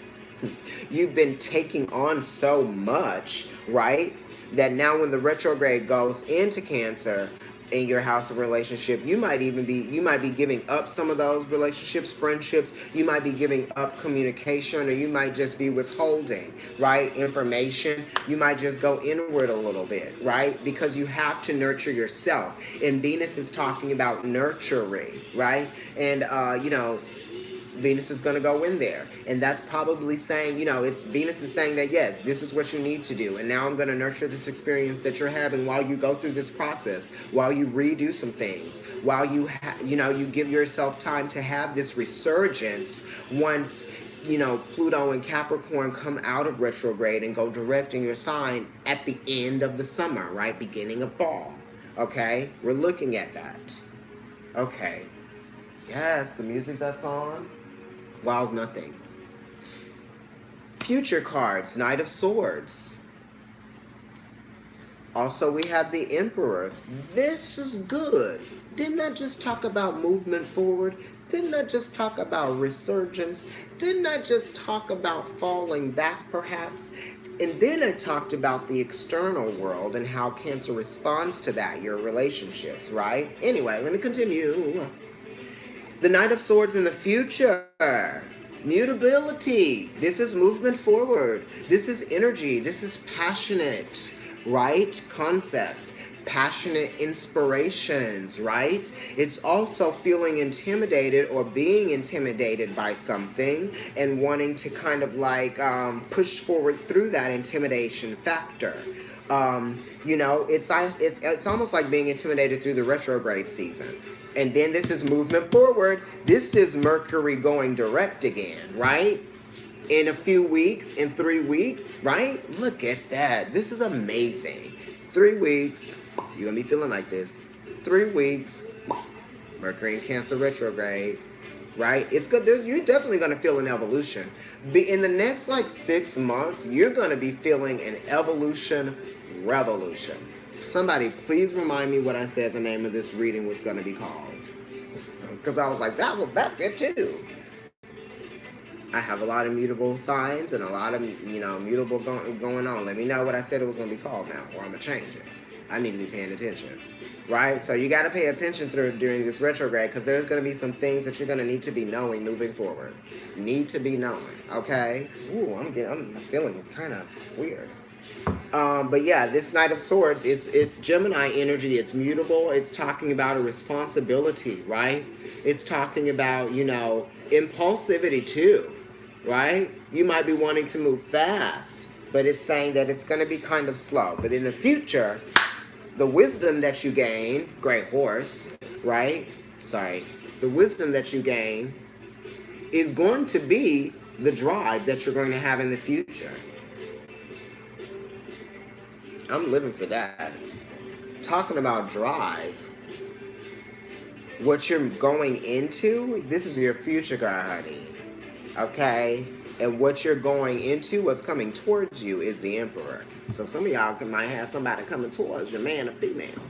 you've been taking on so much, right? That now when the retrograde goes into Cancer in your house of relationship, you might be giving up some of those relationships, friendships. You might be giving up communication, or you might just be withholding, right? Information. You might just go inward a little bit, right? Because you have to nurture yourself. And Venus is talking about nurturing, right? And, Venus is going to go in there, and that's probably saying, Venus is saying that, yes, this is what you need to do, and now I'm going to nurture this experience that you're having while you go through this process, while you redo some things, while you give yourself time to have this resurgence once, Pluto and Capricorn come out of retrograde and go direct in your sign at the end of the summer, right? Beginning of fall, okay? We're looking at that. Okay. Yes, the music that's on. Wild nothing. Future cards, Knight of Swords. Also, we have the Emperor. This is good. Didn't I just talk about movement forward? Didn't I just talk about resurgence? Didn't I just talk about falling back, perhaps? And then I talked about the external world and how Cancer responds to that, your relationships, right? Anyway, let me continue. The Knight of Swords in the future. Mutability. This is movement forward. This is energy. This is passionate, right? Concepts. passionate inspirations, right? It's also feeling intimidated or being intimidated by something and wanting to kind of like push forward through that intimidation factor. You know, it's almost like being intimidated through the retrograde season. And then this is movement forward. This is Mercury going direct again, right? In a few weeks, in 3 weeks, right? Look at that. This is amazing. 3 weeks, you're going to be feeling like this. 3 weeks, Mercury in Cancer retrograde, right? It's good. You're definitely going to feel an evolution. In the next like 6 months, you're going to be feeling an evolution revolution. Somebody, please remind me what I said the name of this reading was going to be called. Because I was like, that's it too. I have a lot of mutable signs and a lot of, mutable going on. Let me know what I said it was going to be called now, or I'm going to change it. I need to be paying attention, right? So you got to pay attention during this retrograde, because there's going to be some things that you're going to need to be knowing moving forward. Need to be knowing, okay? Ooh, I'm feeling kind of weird. But yeah, this Knight of Swords, it's Gemini energy. It's mutable. It's talking about a responsibility, right? It's talking about, impulsivity too, right? You might be wanting to move fast, but it's saying that it's going to be kind of slow. But in the future, the wisdom that you gain, gray horse, right? The wisdom that you gain is going to be the drive that you're going to have in the future. I'm living for that. Talking about drive, what you're going into, this is your future guy, honey. Okay? And what you're going into, what's coming towards you is the Emperor. So some of y'all might have somebody coming towards you, man or female.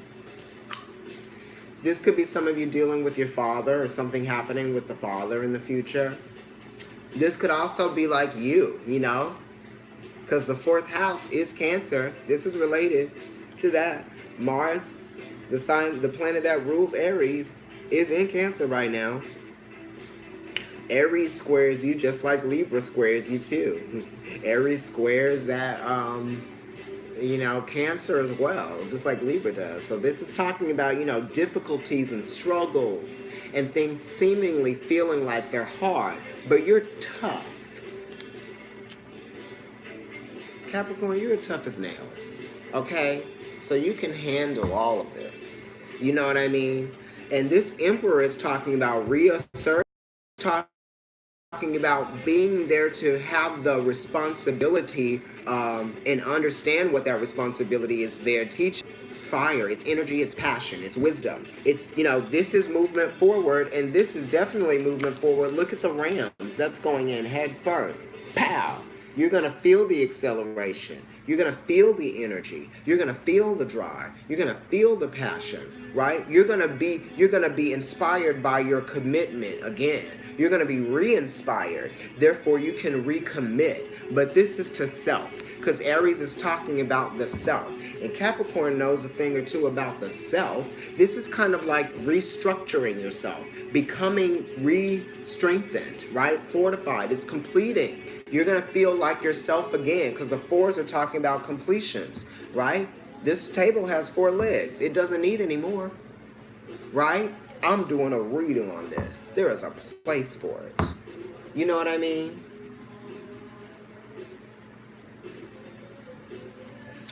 This could be some of you dealing with your father or something happening with the father in the future. This could also be like you, because the 4th house is Cancer. This is related to that. Mars, the planet that rules Aries, is in Cancer right now. Aries squares you just like Libra squares you too. Aries squares that, Cancer as well, just like Libra does. So this is talking about, difficulties and struggles and things seemingly feeling like they're hard, but you're tough. Capricorn, you're tough as nails, okay? So you can handle all of this. You know what I mean? And this Emperor is talking about reassert, talking about being there to have the responsibility and understand what that responsibility is there. Teach fire, it's energy, it's passion, it's wisdom. It's, this is movement forward, and this is definitely movement forward. Look at the rams that's going in head first. Pow! You're going to feel the acceleration. You're going to feel the energy. You're going to feel the drive. You're going to feel the passion, right? You're going to be inspired by your commitment again. You're going to be re-inspired. Therefore, you can recommit. But this is to self, because Aries is talking about the self. And Capricorn knows a thing or two about the self. This is kind of like restructuring yourself, becoming re-strengthened, right? Fortified. It's completing. You're going to feel like yourself again, because the 4s are talking about completions, right? This table has 4 legs. It doesn't need any more, right? I'm doing a reading on this. There is a place for it. You know what I mean?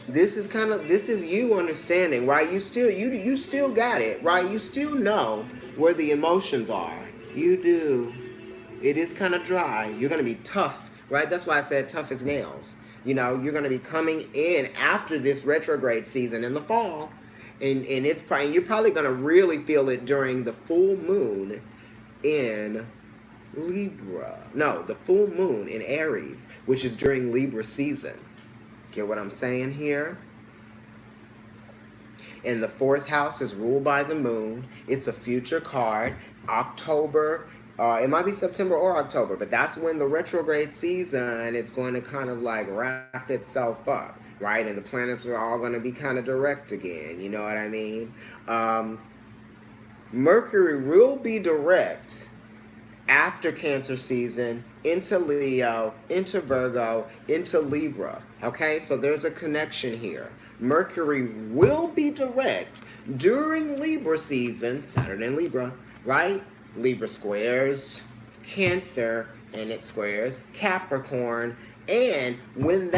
This is you understanding, right? You still got it, right? You still know where the emotions are. You do. It is kind of dry. You're going to be tough. Right? That's why I said tough as nails. You're going to be coming in after this retrograde season in the fall. And you're probably going to really feel it during the full moon in Libra. No, the full moon in Aries, which is during Libra season. Get what I'm saying here? And the 4th house is ruled by the moon. It's a future card. October. It might be September or October, but that's when the retrograde season, it's going to kind of like wrap itself up, right? And the planets are all going to be kind of direct again. You know what I mean? Mercury will be direct after Cancer season, into Leo, into Virgo, into Libra. Okay, so there's a connection here. Mercury will be direct during Libra season, Saturn in Libra, right? Libra squares Cancer, and it squares Capricorn. And when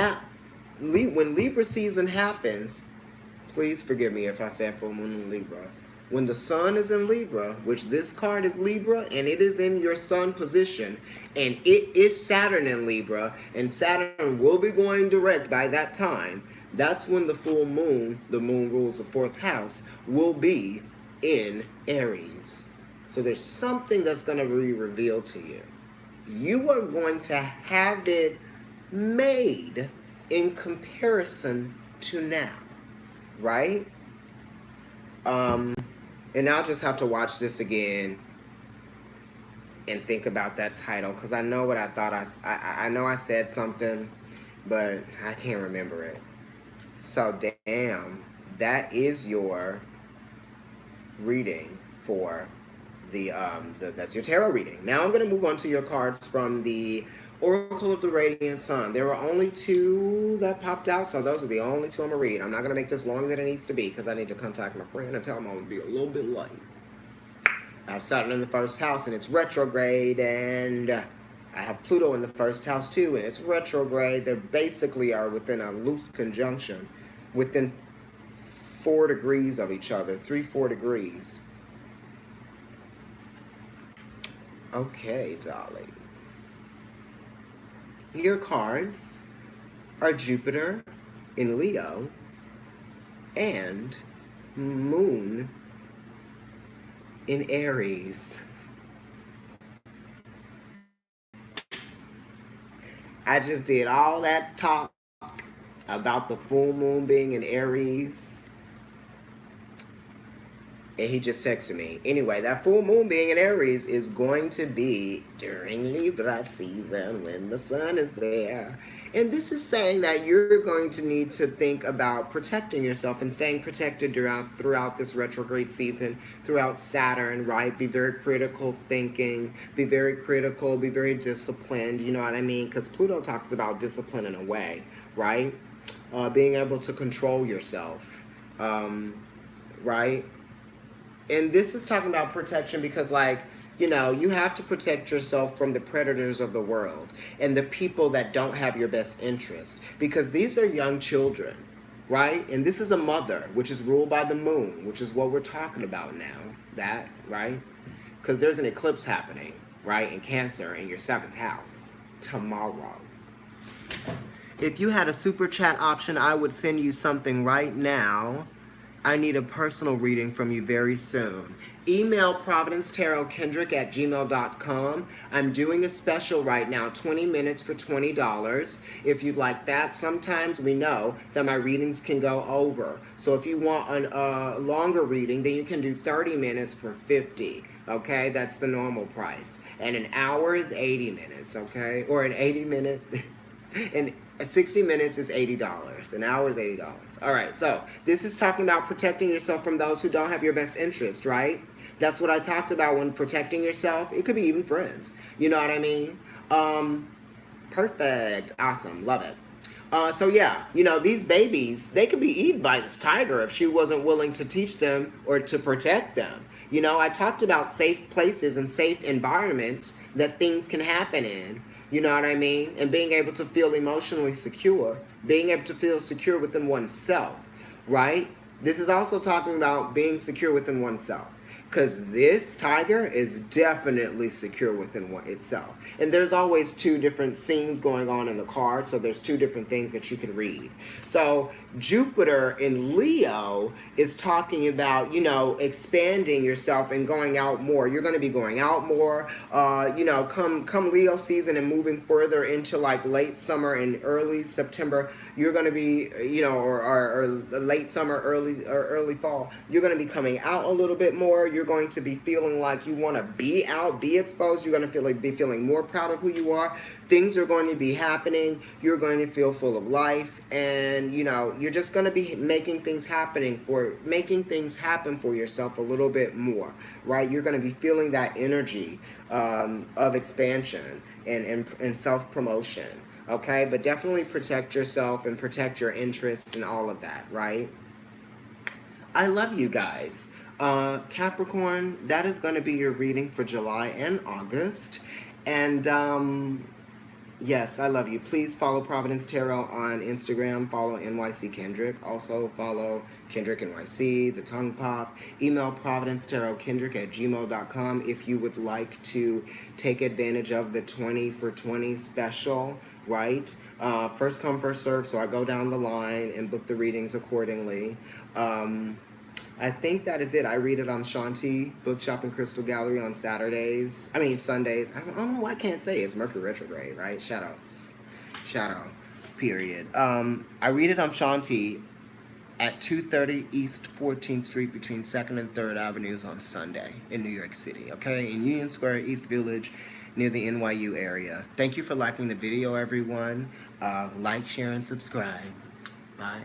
Libra season happens, please forgive me if I said full moon in Libra. When the sun is in Libra, which this card is Libra, and it is in your sun position, and it is Saturn in Libra, and Saturn will be going direct by that time, that's when the full moon, the moon rules the fourth house, will be in Aries. So there's something that's going to be revealed to you. You are going to have it made in comparison to now, right? And I'll just have to watch this again and think about that title, because I know what I thought. I know I said something, but I can't remember it. So damn, that is your reading for that's your tarot reading. Now I'm going to move on to your cards from the Oracle of the Radiant Sun. There were only 2 that popped out, so those are the only 2 I'm going to read. I'm not going to make this longer than it needs to be, because I need to contact my friend and tell him I'm going to be a little bit late. I have Saturn in the first house, and it's retrograde, and I have Pluto in the first house, too, and it's retrograde. They basically are within a loose conjunction, within 4 degrees of each other, 3-4 degrees. Okay, darling. Your cards are Jupiter in Leo and Moon in Aries. I just did all that talk about the full moon being in Aries, and he just texted me. Anyway, that full moon being in Aries is going to be during Libra season when the sun is there. And this is saying that you're going to need to think about protecting yourself and staying protected throughout this retrograde season, throughout Saturn, right? Be very critical thinking, be very critical, be very disciplined, you know what I mean? Because Pluto talks about discipline in a way, right? Being able to control yourself, right? And this is talking about protection because, like, you know, you have to protect yourself from the predators of the world and the people that don't have your best interest, because these are young children, right? And this is a mother, which is ruled by the moon, which is what we're talking about now, that, right? Because there's an eclipse happening, right, in Cancer in your 7th house tomorrow. If you had a super chat option, I would send you something right now. I need a personal reading from you very soon. Email providencetarotkendrick@gmail.com. I'm doing a special right now, 20 minutes for $20. If you'd like that, sometimes we know that my readings can go over. So if you want a longer reading, then you can do 30 minutes for $50. Okay, that's the normal price. And an hour is 80 minutes, okay? Or an 80 minute, and 60 minutes is $80. An hour is $80. All right, so this is talking about protecting yourself from those who don't have your best interest, right? That's what I talked about when protecting yourself. It could be even friends. You know what I mean? Perfect. Awesome. Love it. So yeah, you know, these babies, they could be eaten by this tiger if she wasn't willing to teach them or to protect them. You know, I talked about safe places and safe environments that things can happen in. You know what I mean? And being able to feel emotionally secure, being able to feel secure within oneself, right? This is also talking about being secure within oneself, because this tiger is definitely secure within itself. And there's always 2 different scenes going on in the card, so there's 2 different things that you can read. So Jupiter in Leo is talking about, you know, expanding yourself and going out more. You're going to be going out more, you know, come Leo season and moving further into like late summer and early September, you're going to be, you know, or late summer, early fall, you're going to be coming out a little bit more. You're you're going to be feeling like you want to be out, be exposed. You're going to be feeling more proud of who you are. Things are going to be happening. You're going to feel full of life, and you know, you're just going to be making things happen for yourself a little bit more, right? You're going to be feeling that energy of expansion and self-promotion. Okay, but definitely protect yourself and protect your interests and all of that, right? I love you guys. Capricorn, that is going to be your reading for July and August. And yes, I love you. Please follow Providence Tarot on Instagram. Follow NYC Kendrick. Also follow Kendrick NYC, The Tongue Pop. Email providencetarotkendrick@gmail.com if you would like to take advantage of the 20 for 20 special, right? First come, first serve, so I go down the line and book the readings accordingly. I think that is it. I read it on Shanti Bookshop and Crystal Gallery on Sundays. I don't know why I can't say it's Mercury retrograde, right? Shadow, period. I read it on Shanti at 230 East 14th Street between 2nd and 3rd Avenues on Sunday in New York City, okay? In Union Square, East Village, near the NYU area. Thank you for liking the video, everyone. Like, share, and subscribe. Bye.